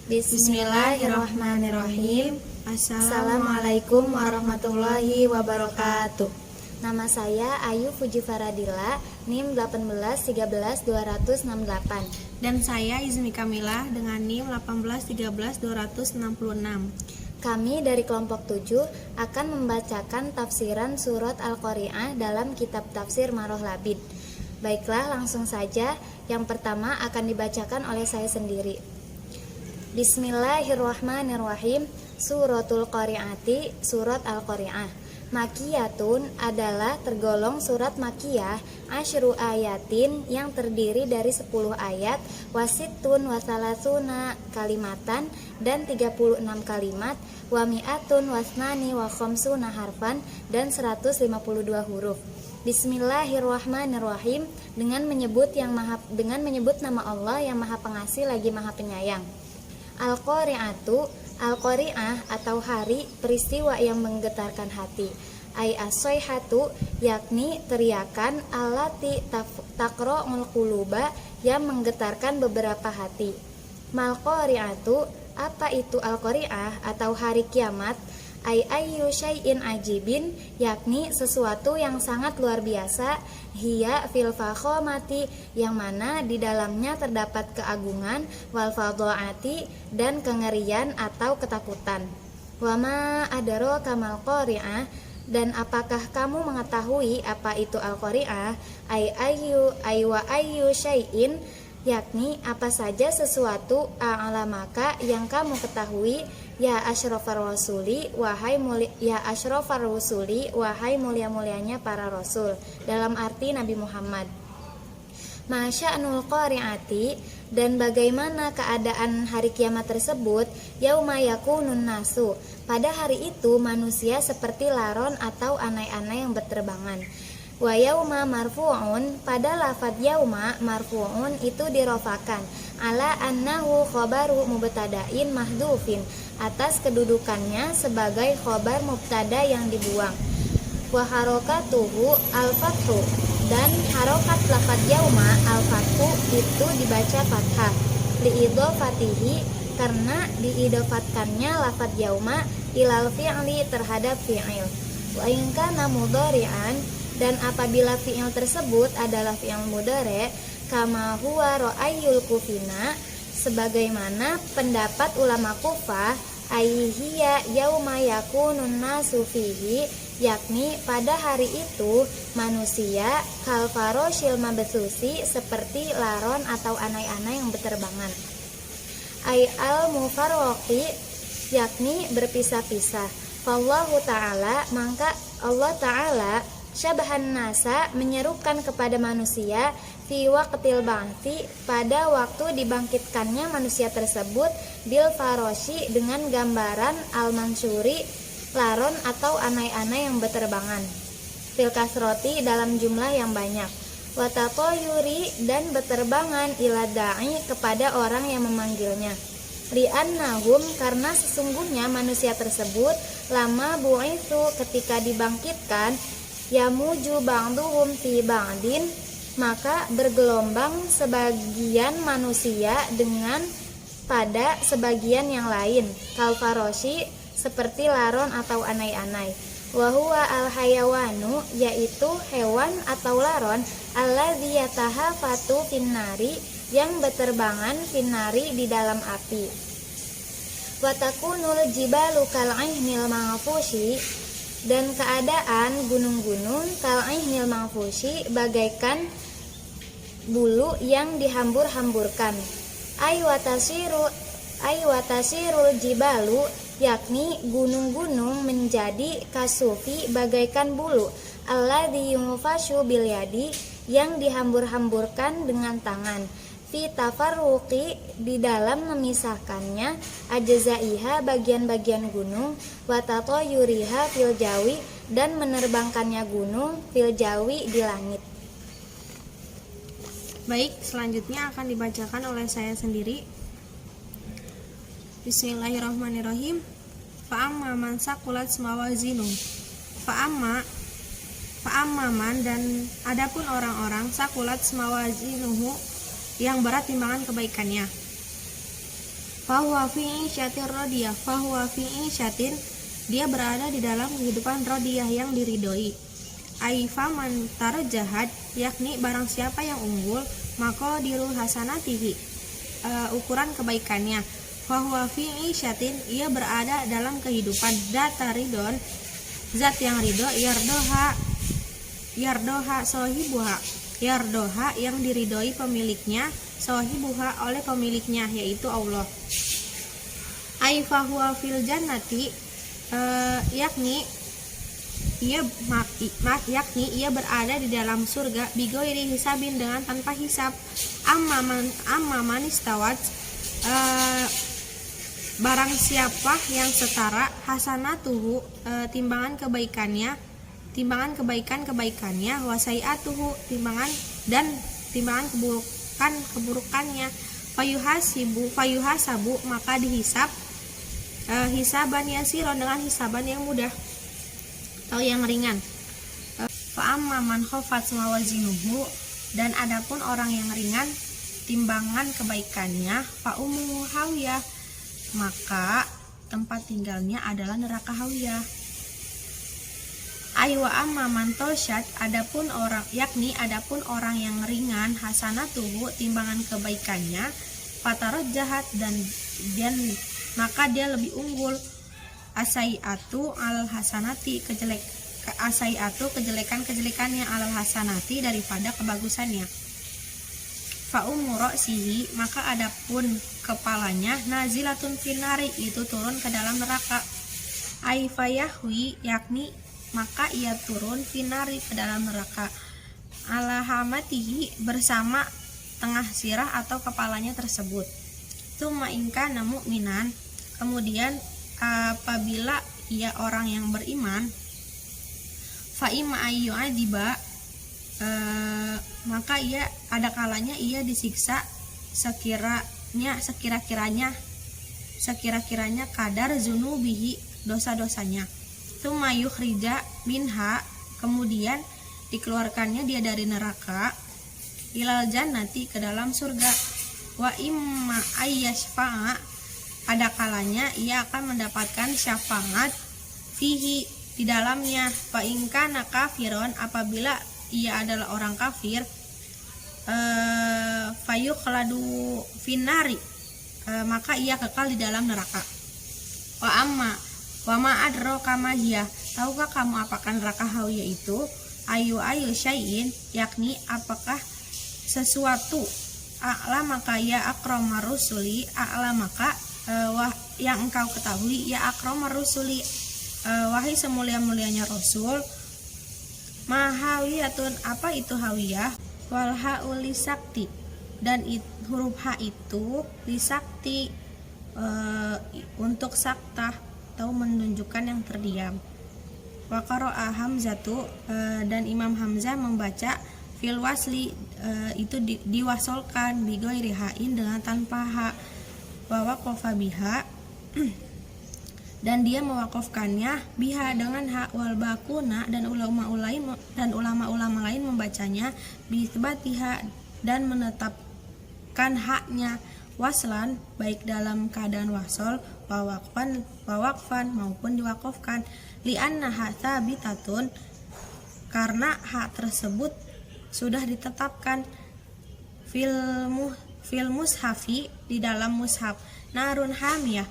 Bismillahirrahmanirrahim. Assalamualaikum warahmatullahi wabarakatuh. Nama saya Ayu Fuji Faradila, NIM 1813268. Dan saya Izmi Kamilah dengan NIM 1813266. Kami dari kelompok 7 akan membacakan tafsiran surat Al-Qari'ah dalam kitab tafsir Maroh Labid. Baiklah, langsung saja. Yang pertama akan dibacakan oleh saya sendiri. Bismillahirrahmanirrahim. Suratul Qari'ati, surat Al-Qari'ah. Makiyatun adalah tergolong surat makiyah, asyru ayatin yang terdiri dari 10 ayat, wasitun wasalasuna kalimatan dan 36 kalimat, wami'atun wasnani wa khamsuna harfan dan 152 huruf. Bismillahirrahmanirrahim, dengan menyebut nama Allah yang Maha Pengasih lagi Maha Penyayang. Al-Qari'atu, Al-Qari'ah atau hari, peristiwa yang menggetarkan hati. Ai as-sayhatu, yakni teriakan, allati taqra'ul quluba, yang menggetarkan beberapa hati. Mal-Qari'atu, apa itu Al-Qari'ah atau hari kiamat? Ai ayyu syai'in ajibin, yakni sesuatu yang sangat luar biasa. Hiya fil fakhomati, yang mana di dalamnya terdapat keagungan, wal fadhaati, dan kengerian atau ketakutan. Wama adaro kamal qari'ah, dan apakah kamu mengetahui apa itu Al-Qari'ah? Ai ayyu syai'in, yakni apa saja sesuatu a'lamaka yang kamu ketahui, ya asyrafar rusuli, wahai mulia-mulianya para rasul, dalam arti Nabi Muhammad. Masya'nul qari'ati, dan bagaimana keadaan hari kiamat tersebut? Yauma yakunun nasu, pada hari itu manusia seperti laron atau anai-anai yang berterbangan. Wa yauma marfu'un, pada lafadz yauma marfu'un itu dirofakan ala annahu khobaru mubtada'in mahdufin, atas kedudukannya sebagai khobar mubtada yang dibuang. Wa harokatuhu al-fathu, dan harokat lafadz yauma al-fathu itu dibaca fathah. Liidofatihi, karena diidofatkannya lafadz yauma ilal fi'li terhadap fi'il. Wa in kana mudhari'an, dan apabila fi'il tersebut adalah fi'il mudhari', kama huwa ra'ayul kufina, sebagaimana pendapat ulama Kufah, ayhiya yauma yakunun nasu fihi, yakni pada hari itu manusia kal faroshil mabsusi, seperti laron atau anai-anai yang berterbangan. Ay al mufarraqi, yakni berpisah-pisah. Fallahu ta'ala, maka Allah ta'ala syabahan nasa, menyerukan kepada manusia, fi waqtil ba'thi, pada waktu dibangkitkannya manusia tersebut, bil faroshi, dengan gambaran al-mansuri, laron atau anai-anai yang berterbangan, fil kasroti, dalam jumlah yang banyak, watatoyuri, dan berterbangan, ila da'i, kepada orang yang memanggilnya. Li'annahum, karena sesungguhnya manusia tersebut, lama bu'itsu, ketika dibangkitkan, yamuju ba'duhum fi ba'din, maka bergelombang sebagian manusia dengan pada sebagian yang lain, kal faroshi, seperti laron atau anai-anai. Wa huwa al hayawanu, yaitu hewan atau laron, alladzi yatahafatu finnari, yang berterbangan finnari, di dalam api. Wa takunul jibalu kal aihnil manfushi, dan keadaan gunung-gunung kal aihnil manfushi, bagaikan bulu yang dihambur-hamburkan. Ay watasirul jibalu, yakni gunung-gunung menjadi kasufi, bagaikan bulu, alladzi yunfashu bil yadi, yang dihambur-hamburkan dengan tangan, fi tafarruqi, di dalam memisahkannya, ajzaiha, bagian-bagian gunung, wa tatoyuriha fil jawi, dan menerbangkannya gunung, fil jawi, di langit. Baik, selanjutnya akan dibacakan oleh saya sendiri. Bismillahirrahmanirrahim. Fa'amma man saqulat mawazinu, fa'amma man, dan adapun orang-orang saqulat mawazinuhu, yang berat timbangan kebaikannya. Fahuwa fi isyatin radiyah. Fahuwa fi isyatin, dia berada di dalam kehidupan radiyah yang diridhoi. Aifa man tarjahat, yakni barang siapa yang unggul, maka diru hasanatihi, ukuran kebaikannya. Fahuwa fi isyatin, ia berada dalam kehidupan data ridon, zat yang ridho, yardoha sohibuha, yardoha yang diridhoi pemiliknya, sohibuha oleh pemiliknya, yaitu Allah. Aifahuwa fil jannati, yakni ia berada di dalam surga, bigoiri hisabin, dengan tanpa hisab. Amma man istawat, barang siapa yang setara, hasanatuhu, timbangan kebaikannya, wasaiatuhu, timbangan keburukannya, fayuhasabu, maka dihisab, hisaban yasiron, dengan hisaban yang mudah atau yang ringan. Fa'amma man khafat mawazinuhu, dan adapun orang yang ringan timbangan kebaikannya, fa'umuhu hawiyah, maka tempat tinggalnya adalah neraka hawiyah. Aywa amma man tosyat, adapun orang yang ringan, hasanatuhu, timbangan kebaikannya, fatarot jahat, dan maka dia lebih unggul, asaiatu al hasanati, kejelekan-kejelekannya, al hasanati, daripada kebagusannya. Fa'umurosihi, maka adapun kepalanya, nazilatun finari, itu turun ke dalam neraka. Aifayahwi, yakni maka ia turun finari, ke dalam neraka. Alahamatihi, bersama tengah sirah atau kepalanya tersebut. Tsumma ingkana mu'minan, kemudian apabila ia orang yang beriman, fa'ima ayyu adiba, maka ia ada kalanya ia disiksa sekira-kiranya kadar zunubihi, dosa-dosanya. Tsumma yukhrija minha, kemudian dikeluarkannya dia dari neraka, ilal jannati, ke dalam surga. Wa imma ayyashfa'a, ada kalanya ia akan mendapatkan syafaat, fihi, di dalamnya. Fa in kana kafiron, apabila ia adalah orang kafir, fayukhladu finnari, maka ia kekal di dalam neraka. Wa ma adraka ma hiya, tahukah kamu apakah neraka hawiyah itu? Ayu syai'in, yakni apakah sesuatu, a'la maka ya akramar rusuli, a'la maka yang engkau ketahui, ya akramar rusuli, wahai semulia-mulianya rasul. Mahawiyatun, apa itu hawiyah? Wal ha'u lisakti, dan huruf ha itu lisakti, untuk saktah atau menunjukkan yang terdiam. Wa qara'a Hamzatu, dan Imam Hamzah membaca fil wasli, itu diwasolkan, bigoiri ha'in, dengan tanpa ha. Wa waqafa biha, dan dia mewakafkannya, biha, dengan hak. Wal bakuna, dan ulama-ulama lain membacanya bisbatiha, dan menetapkan haknya, waslan, baik dalam keadaan wasol, wawakfan maupun diwakafkan. Li'annaha tsabitatun, karena hak tersebut sudah ditetapkan, fil mushafi, di dalam mushaf. Narun hamiyah,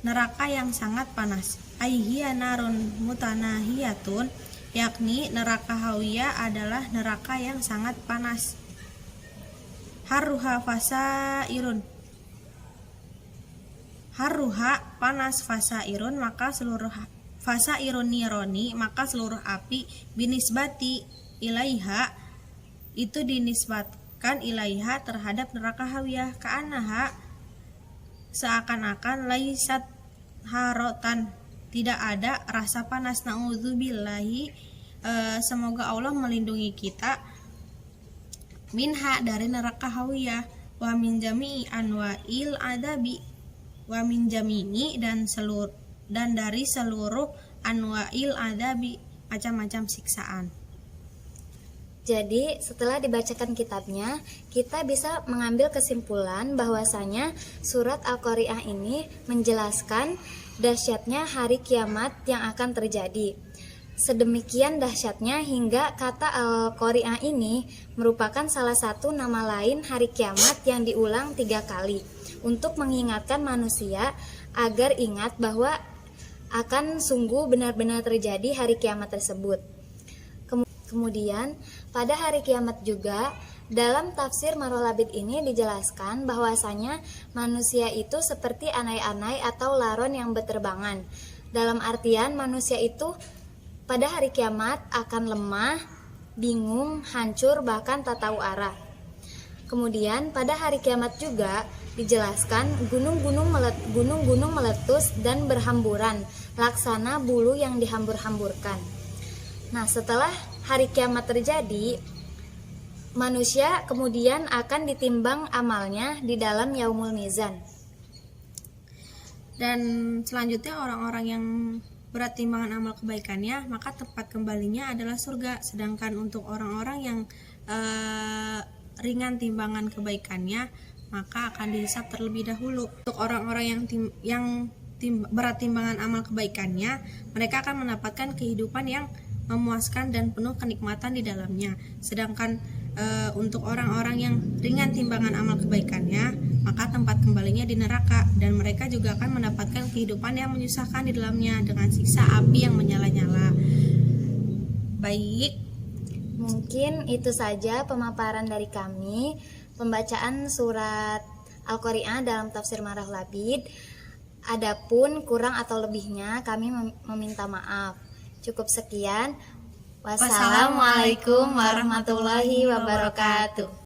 neraka yang sangat panas. Aihiya narun mutanahiyatun, yakni neraka hawiyah adalah neraka yang sangat panas. Harruha fasairun, harruha, panas, fasairun, maka seluruh fasairun nironi, maka seluruh api, binisbati ilaiha, itu dinisbatkan ilaiha, terhadap neraka hawiyah. Ka'anaha, seakan-akan, laisat harotan, tidak ada rasa panas. Na'udzubillahi, semoga Allah melindungi kita, minha, dari neraka hawiyah. Wa min jami'i anwa'il adabi, wa min jami'i, dan dari seluruh anwa'il adabi, macam-macam siksaan. Jadi, setelah dibacakan kitabnya, kita bisa mengambil kesimpulan bahwasanya surat Al-Qari'ah ini menjelaskan dahsyatnya hari kiamat yang akan terjadi. Sedemikian dahsyatnya hingga kata Al-Qari'ah ini merupakan salah satu nama lain hari kiamat yang diulang 3 kali untuk mengingatkan manusia agar ingat bahwa akan sungguh benar-benar terjadi hari kiamat tersebut. Kemudian, pada hari kiamat juga, dalam tafsir Marul Labid ini dijelaskan bahwasanya manusia itu seperti anai-anai atau laron yang berterbangan. Dalam artian manusia itu pada hari kiamat akan lemah, bingung, hancur, bahkan tak tahu arah. Kemudian pada hari kiamat juga dijelaskan gunung-gunung meletus dan berhamburan, laksana bulu yang dihambur-hamburkan. Nah, setelah hari kiamat terjadi, manusia kemudian akan ditimbang amalnya di dalam Yaumul Mizan. Dan selanjutnya orang-orang yang berat timbangan amal kebaikannya, maka tempat kembalinya adalah surga. Sedangkan untuk orang-orang yang ringan timbangan kebaikannya, maka akan dihisab terlebih dahulu. Untuk orang-orang yang berat timbangan amal kebaikannya, mereka akan mendapatkan kehidupan yang memuaskan dan penuh kenikmatan di dalamnya. Sedangkan untuk orang-orang yang ringan timbangan amal kebaikannya, maka tempat kembalinya di neraka, dan mereka juga akan mendapatkan kehidupan yang menyusahkan di dalamnya dengan siksa api yang menyala-nyala. Baik, mungkin itu saja pemaparan dari kami, pembacaan surat Al-Qari'ah dalam tafsir Marul Labid. Adapun kurang atau lebihnya kami meminta maaf. Cukup sekian. Wassalamualaikum warahmatullahi wabarakatuh.